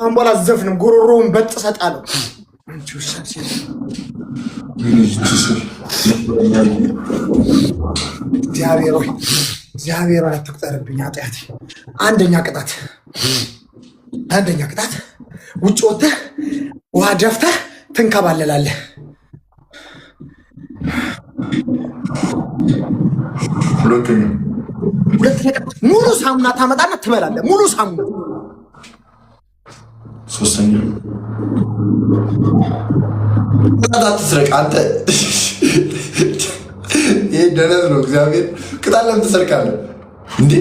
አምቦላ ዘፍንም ጉሮሮውን በጥሰጣለሁ። አንቺ ውሻሽ እግዚአብሔር አትቁጠርብኝ ኃጢአቴ። አንደኛ ቅጣት ውጭ ወጥተህ ውሃ ደፍተህ ትንከባለላለህ። ሁለተኛ ሙሉ ሳሙና ታመጣና ትበላለህ። ሙሉ ሳሙና። ሶስተኛ ቅጣት አትስረቅ አንተ። ይሄ ደነዝ ነው። እግዚአብሔር ቅጣት ለምን ትሰርቃለህ እንዴ?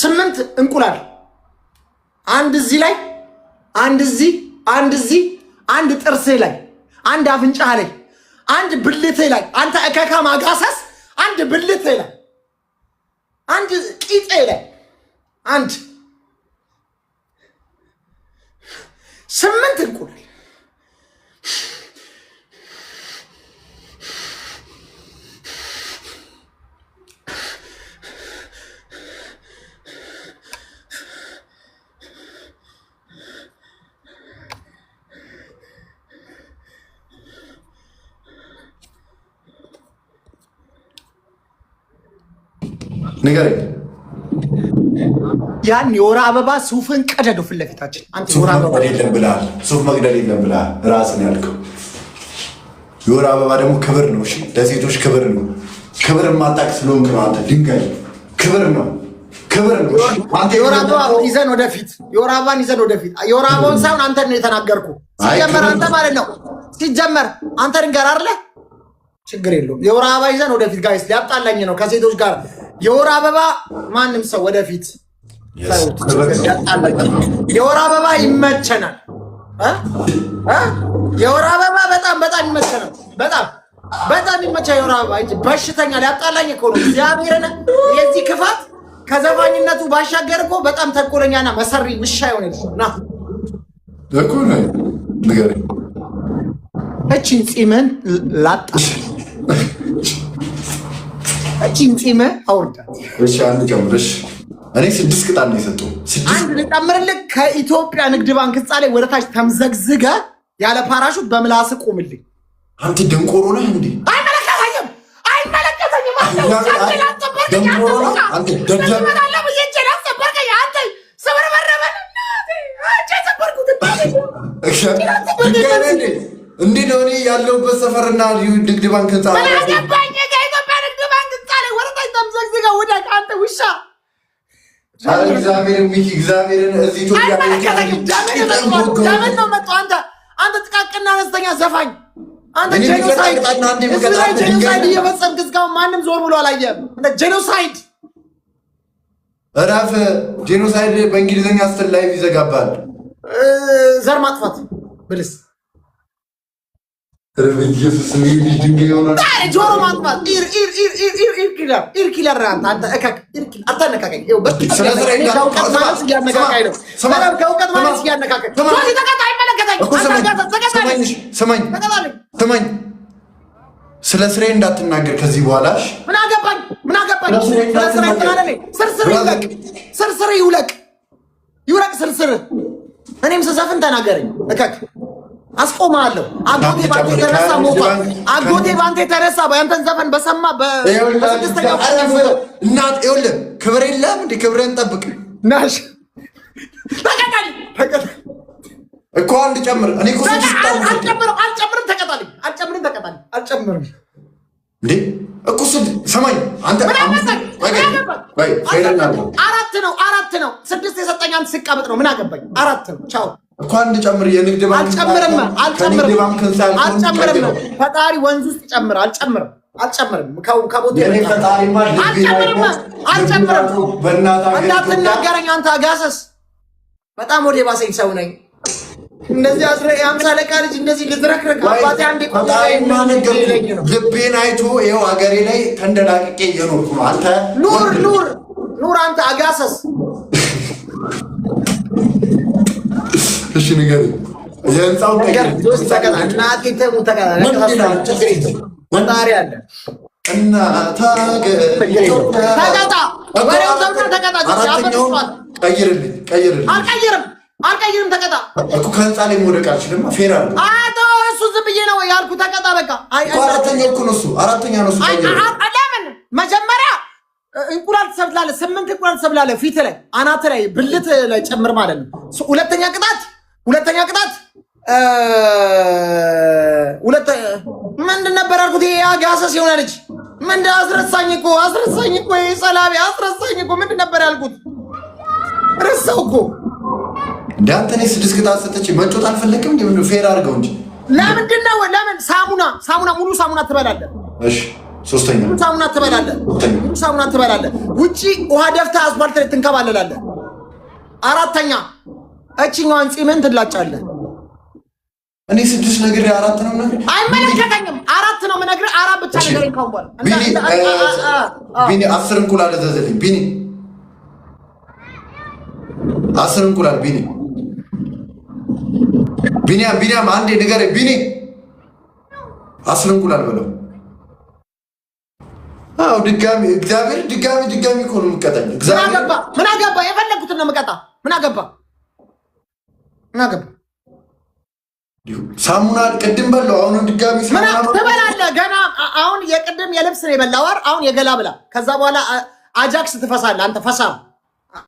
ስምንት እንቁላል አንድ እዚህ ላይ አንድ እዚህ አንድ እዚህ አንድ ጥርስህ ላይ አንድ አፍንጫህ ላይ አንድ ብልትህ ላይ አንተ እከካ ማጋሰስ አንድ ብልትህ ላይ አንድ ቂጥህ ላይ አንድ 8 እንቁላል ንገረኝ። ያን የወር አበባ ሱፍን ቀደደው ፊት ለፊታችን። አንተ የወር አበባ የለም ብለሃል፣ ሱፍ መቅደል የለም ብለሃል። ራስን ያልከው የወር አበባ ደግሞ ክብር ነው። እሺ ለሴቶች ክብር ነው። ክብር የማታውቅ ስለሆንክ ነው አንተ ድንጋይ። ክብር ነው፣ ክብር ነው። አንተ የወር አበባ ይዘን ወደፊት፣ የወር አበባን ይዘን ወደፊት። የወር አበባውን ሳይሆን አንተ ነው የተናገርኩ። ሲጀመር አንተ ማለት ነው። ሲጀመር አንተ ድንጋር አይደለ? ችግር የለውም። የወር አበባ ይዘን ወደፊት ጋይስ። ሊያጣላኝ ነው ከሴቶች ጋር የወር አበባ ማንም ሰው ወደፊት የወር አበባ ይመቸናል። የወር አበባ በጣም ይመቸናል። በጣም ይመቸናል የወር አበባ እንጂ በሽተኛ ሊያጣላኝ እኮ ነው። እግዚአብሔርን የዚህ ክፋት ከዘፋኝነቱ ባሻገር እኮ በጣም ተንኮለኛና መሰሪ ውሻ የሆነ ና እኮ ነው። ንገረኝ። እቺን ጺምን ላጣ እቺን ጺም አውርዳት። እሺ አንድ ጨምርሽ። እኔ 6 ቅጣት ነው የሰጠው። አንድ ልጨምርልህ። ከኢትዮጵያ ንግድ ባንክ ህንፃ ላይ ወደታች ተምዘግዝገ ያለ ፓራሹት በምላስ ቆምልኝ። አንተ ደንቆሮ ነህ እንዴ? አይመለከተኝም። እንዴ ነው እኔ ያለሁበት ሰፈርና ንግድ ባንክ ህንፃ ውሻ እግዚአብሔርን እዚህ ኢትዮጵያ ነው መጣው። አንተ ጥቃቅና አነስተኛ ዘፋኝ አንተ ጄኖሳይድ እየፈጸምክ እስካሁን ማንም ዞር ብሎ አላየህም። ጄኖሳይድ እረፍ። ጄኖሳይድ በእንግሊዝኛ ስትል ላይቭ ይዘጋባል። ዘር ማጥፋት ብልስ ጆሮ ማጥፋት ኢር ኪለር አንተ እከክ አታነካከኝ። ከእውቀት ማለት እያነካከኝ ስማኝ፣ ስለ ስሬ እንዳትናገር ከዚህ በኋላ። ምን አገባኝ? ስርስር ይውለቅ ስርስር። እኔም ስዘፍን ተናገረኝ እከክ አስቆማለሁ። አጎቴ ባንተ የተነሳ ሞቷል። አጎቴ ባንተ የተነሳ በአንተን ዘፈን በሰማ በስድስተኛው እናት ይኸውልህ፣ ክብር የለም እንዴ? ክብርን ጠብቅ። ናሽ ተቀጣሊ እኮ አንድ ጨምር። እኔ እኮ አልጨምርም። ተቀጣሊ አልጨምርም እንዴ እኮ ሰማኝ። አንተ አራት ነው 6 የሰጠኝ አንተ ሲቀመጥ ነው። ምን አገባኝ? 4 ነው። ቻው እኮ አንድ ጨምር። የንግድ ባንክ አልጨምርም። ፈጣሪ ወንዝ ውስጥ ጨምር። አልጨምርም። ከቦታ እንዳትናገረኝ አንተ አጋሰስ። በጣም ወደ ባሰኝ ሰው ነኝ። እንደዚህ የአምሳ አለቃ ልጅ እንደዚህ ልዝረክረክ አባቴ አንዴ ልቤን አይቶ ይኸው ሀገሬ ላይ ተንደላቅቄ እየኖርኩ ነው። አንተ ኑር አንተ አጋሰስ እሺ ንገረኝ። የህንፃው ነገር ተቀጣ እናቴ ተሙ ተቀጣ ወጣሪ አለ እና ተቀጣ ወሬው ተውና ተቀጣ ቀይርልኝ አልቀይርም ተቀጣ እኮ ከህንፃ ላይ መውደቅ አልችልም ፌር አለ አቶ እሱ ዝም ብዬ ነው ያልኩ ተቀጣ በቃ አራተኛ እኮ ነው እሱ አራተኛ ነው እሱ ለምን መጀመሪያ እንቁላል ትሰብላለህ 8 እንቁላል ትሰብላለህ ፊት ላይ አናት ላይ ብልት ላይ ጨምር ማለት ነው ሁለተኛ ቅጣት ምንድን ነበር ያልኩት? አጋሰስ የሆነ ልጅ ምንድን አስረሳኝ እኮ ሰላቢ አስረሳኝ እኮ ምንድን ነበር ያልኩት? ረሳው እኮ እንዳንተ እኔ 6 ቅጣት ሰጥቼ መጮት አልፈለግም። እንዴ ፌር አድርገው እንጂ ለምንድን ነው? ለምን ሳሙና ሙሉ ሳሙና ትበላለህ? እሺ ሶስተኛ ሳሙና ትበላለህ። ውጪ ውሃ ደፍተህ አስፋልት ላይ ትንከባለላለህ። አራተኛ እቺኛዋን ፂምን ትላጫለህ። እኔ 6 ነገር 4 ነው ነገር አይመለከተኝም። 4 ነው የምነግርህ። 4 ብቻ ነገርኝ ካውባል ቢኒ 10 እንቁላል ዘዘልኝ ቢኒ 10 እንቁላል ቢኒያም አንዴ ንገረኝ ቢኒ 10 እንቁላል በለው። አው ድጋሚ እግዚአብሔር ድጋሚ እኮ ነው የምቀጣኝ። እግዚአብሔር ምን አገባ? የፈለኩትን ነው የምቀጣ። ምን አገባ? ሳሙና ቅድም በለው አሁን ድጋሚ ሳሙና ትበላለህ። ገና አሁን የቅድም የልብስ ነው የበላው አይደል? አሁን የገላ ብላ። ከዛ በኋላ አጃክስ ትፈሳለህ አንተ ፈሳም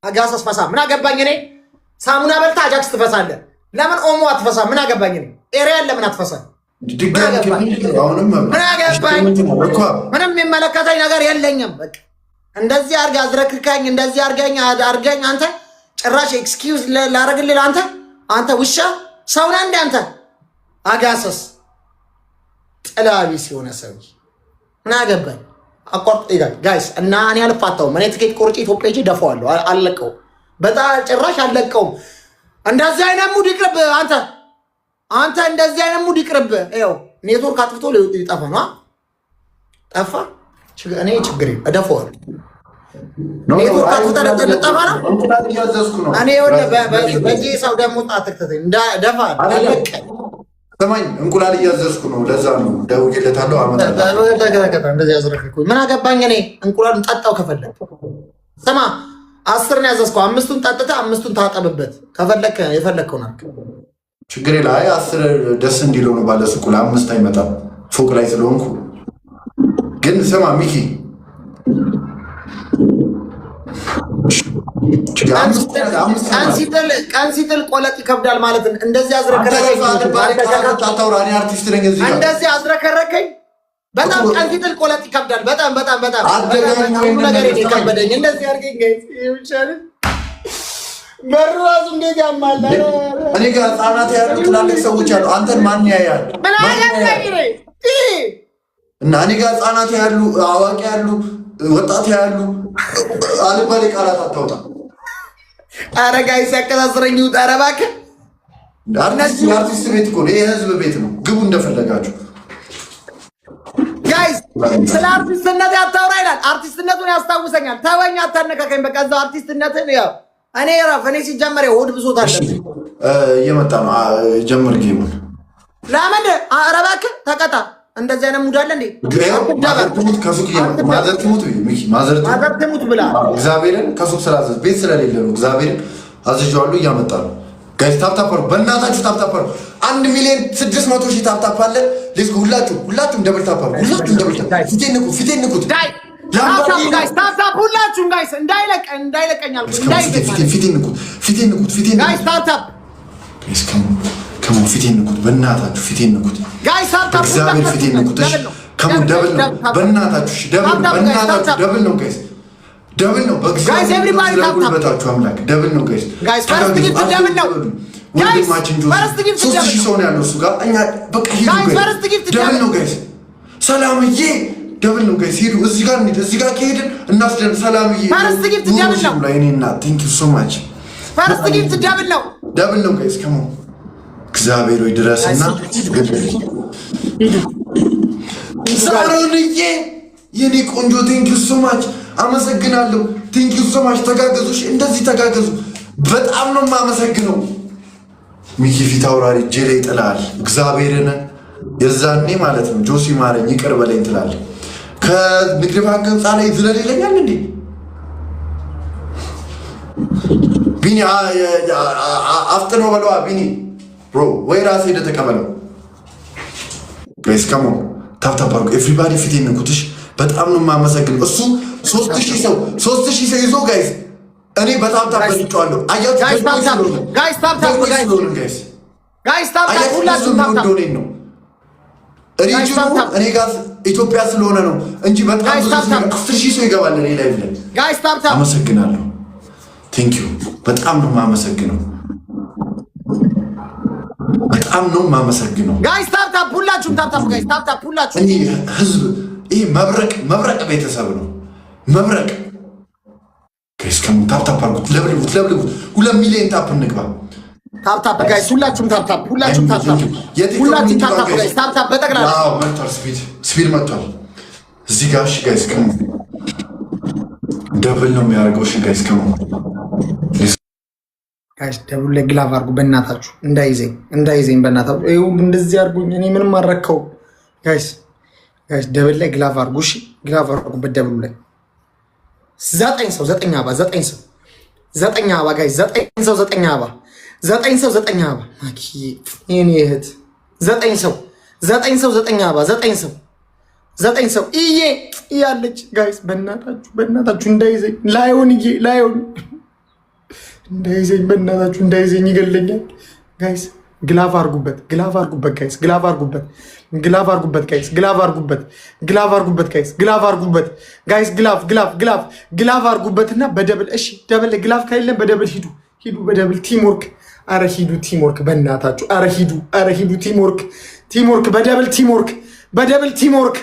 አጋሰስ ፈሳም። ምን አገባኝ እኔ? ሳሙና በልታ አጃክስ ትፈሳለህ። ለምን ኦሞ አትፈሳም? ምን አገባኝ እኔ? ኤሪያል ለምን አትፈሳም? ምንም የሚመለከተኝ ነገር የለኝም። በቃ እንደዚህ አድርገህ አዝረክካኝ፣ እንደዚህ አድርገኝ። አንተ ጭራሽ ኤክስኪውዝ ላደርግልህ አንተ ውሻ ሰው ነህ እንደ አንተ አጋሰስ ጥላቢስ የሆነ ሰው ምን አገባኝ? አቋርጥ ይላል ጋይስ። እና እኔ አልፋታውም። እኔ ትኬት ቆርጬ ኢትዮጵያ ሄጄ ደፋዋለሁ። አልለቀውም። በጣም ጭራሽ አልለቀውም። እንደዚህ አይነት ሙድ ይቅርብ አንተ እንደዚህ አይነት ሙድ ይቅርብ። ይኸው ኔትወርክ አጥፍቶ ሊጠፋ ነው። ጠፋ። እኔ ችግር እደፋዋለሁ። ኔትወርክ አጥፍቶ ልጠፋ ነው። እኔ በዚህ ሰው ደግሞ ጣትክተኝ ደፋ ሰማኝ። እንቁላል እያዘዝኩ ነው። ለዛ ነው ደውዬለታለሁ። እንደዚህ ያዝረክኩኝ ምን አገባኝ እኔ። እንቁላሉን ጠጣው ከፈለግ ስማ 10 ነው ያዘዝከው። 5ቱን ጠጥተህ 5ቱን ታጠብበት ከፈለግ የፈለግከው ናት። ችግር የለ። 10 ደስ እንዲለው ነው። ባለ ሱቁ ለ5 አይመጣም ፎቅ ላይ ስለሆንኩ። ግን ስማ ሚኪ ቀን ሲጥል ቆለጥ ይከብዳል ማለት ነው። እንደዚህ አዝረከረከኝ። እንደዚህ አዝረከረከኝ። በጣም ቀን ሲጥል ቆለጥ ይከብዳል። በጣም ነገር የከበደኝ እንደዚህ አድርገኝ። በራሱ እንዴት ያማል። እኔ ጋር ህጻናት ያሉ ትላልቅ ሰዎች አሉ። አንተን ማን ያያል? እና እኔ ጋር ህጻናት ያሉ አዋቂ ያሉ ወጣት ያሉ አልባሌ ቃላት አታውጣ። ኧረ ጋይስ ያቀሳስረኝ ይውጣ። ኧረ እባክህ አርቲስት ቤት እኮ ነው፣ የህዝብ ቤት ነው። ግቡ እንደፈለጋችሁ። ጋይስ ስለ አርቲስትነት ያታውራ ይላል። አርቲስትነቱን ያስታውሰኛል። ተወኝ፣ አታነካከኝ። በቃ እዛው አርቲስትነትን ያው እኔ ራፍ እኔ ሲጀመር ሆድ ብሶት አለብኝ። እየመጣ ነው። ጀምር ጌሙን። ለምን? ኧረ እባክህ ተቀጣ። እንደዚህ አይነት ሙድ አለ እንዴ? ማዘር ትሙት ብላ እግዚአብሔርን ከሱቅ ስላዘዝ ቤት ስለሌለ ነው። እግዚአብሔርን አዝዤዋለሁ። እያመጣ ነው። ጋይስ ታፕታፓሩ፣ በእናታችሁ ታፕታፓሩ። 1,600,000 ታፕታፕ አለ። ሌትስ ሁላችሁም ደብል ታፓሩ። ሁላችሁም ደብል ታፓሩ። ፊቴን ንኩት። ታፕታፕ ሁላችሁም ጋይስ እንዳይለቀኝ አልኩ። ፊቴን ንኩት። ጋይስ ታፕታፕ ከሞን ፊቴን ንኩት። በእናታችሁ ፊቴን ንኩት። ጋይስ ታፕታፕ እግዚአብሔር ፊቴን ንኩት። እሺ ከሞን ደብል ነው። በእናታችሁ ደብል ነው ጋይስ። ደብል ነው። በእግዚአብሔር አምላክ ደብል ነው ጋይስ። ፈርስት ጊፍት ደብል ነው። ወንድማችን ጆሲ 3,000 ሰው ነው ያለው እሱ ጋር። እኛ በቃ ሂዱ ጋይስ። ደብል ነው ጋይስ። ሰላምዬ ደብል ነው ጋይስ። ሂዱ። እዚህ ጋር እንሂድ። እዚህ ጋር ከሄድን እናስደን። ሰላምዬ ፈርስት ጊፍት ደብል ነው። ላይኔና ቴንክ ዩ ሶ ማች። ፈርስት ጊፍት ደብል ነው ጋይስ። ከሞን እግዚአብሔር ወይ ድረስና ሳሮንዬ የኔ ቆንጆ ቴንክ ዩ ሶ ማች አመሰግናለሁ። ቴንክ ዩ ሶ ማች። ተጋገዙ፣ እንደዚህ ተጋገዙ። በጣም ነው የማመሰግነው። ሚኪ ፊት አውራሪ እጄ ላይ ጥላል። እግዚአብሔርን የዛኔ ማለት ነው ጆሲ ማረኝ ይቅር በለኝ ትላለህ። ከንግድ ባንክ ህንፃ ላይ ዝለል ይለኛል እንዴ ቢኒ? አፍጥነው በለዋ ቢኒ ብሮ ወይ ራስህ ሄደህ ተቀበለው። ጋይስ ካም ኦን ታፕታፕ አድርጉ ኤቭሪባዲ ፊት የሚንኩትሽ በጣም ነው የማመሰግነው። እሱ 3000 ሰው ይዞ ጋይስ እኔ በጣም ታበልጫለሁ። አያችሁ ጋይስ ታፕታፕ ሁላችሁም ታፕታፕ ነው ሪጅኑ እኔ ጋር ኢትዮጵያ ስለሆነ ነው እንጂ በጣም 10000 ሰው ይገባል እኔ ላይቭ ላይ። ጋይስ ታፕታፕ አመሰግናለሁ። ቴንክ ዩ በጣም ነው የማመሰግነው። በጣም ነው የማመሰግነው። ጋይስ ታፕታፕ ሁላችሁም ታፕታፕ ጋይስ ታፕታፕ ሁላችሁም። እኔ ህዝብ ይሄ መብረቅ ቤተሰብ ነው መብረቅ። ጋይስ ከም ታፕታፕ አድርጉት ለብልቡት 2 ሚሊዮን ታፕ እንግባ። ታፕታፕ ጋይስ ሁላችሁም ታፕታፕ ሁላችሁም ታፕታፕ ጋይስ ታፕታፕ በጠቅላላ አዎ መጥቷል። ስፒድ መጥቷል እዚህ ጋር። እሺ ጋይስ ከም ደብል ነው የሚያደርገው። እሺ ጋይስ ከም ጋይስ ደብል ላይ ግላቭ አድርጉ በእናታችሁ እንዳይዘኝ በእናታችሁ። ይኸው እንደዚህ አድርጉኝ እኔ ምንም አልረከው ጋይስ ደብል ላይ ግላቭ አድርጉ። እሺ ግላቭ አድርጉበት ደብሉ ላይ 9 ሰው 9 አበባ ጋይስ 9 ሰው 9 አበባ ማኪ የኔ እህት 9 ሰው 9 አበባ 9 ሰው እያለች ጋይስ በእናታችሁ እንዳይዘኝ ላይሆን እንዳይዘኝ በእናታችሁ እንዳይዘኝ ይገለኛል ጋይስ። ግላቭ አድርጉበት ጋይስ ግላቭ አድርጉበት ጋይስ ግላቭ አድርጉበትና በደብል እሺ ደብል ግላቭ ከሌለን በደብል ሂዱ በደብል ቲምወርክ። አረ ሂዱ ቲምወርክ በእናታችሁ አረ ሂዱ ቲምወርክ በደብል ቲምወርክ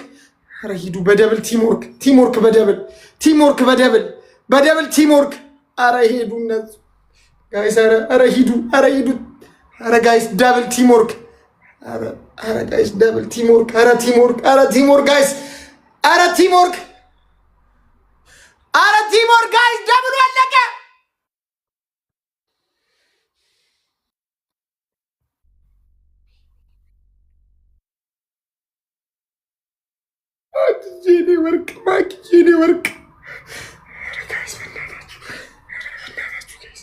አረ ሂዱ በደብል ቲምወርክ በደብል ቲምወርክ አረ ሄዱ እነሱ ጋይስ አረ ሂዱ አረ ጋይስ ደብል ቲምወርክ አረ ጋይስ ደብል ቲምወርክ አረ ቲምወርክ ጋይስ አረ ቲምወርክ ጋይስ ደብሉ አለቀ። የኔ ወርቅ ማኪ የኔ ወርቅ ጋይስ በእናታችሁ ጋይስ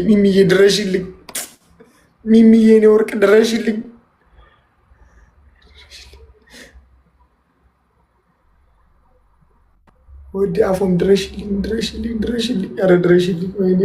ሚሚዬ ድረሽልኝ ሚሚዬ የኔ ወርቅ ድረሽልኝ። ወዲ አፎም ድረሽልኝ። ኧረ ድረሽልኝ። ወይኔ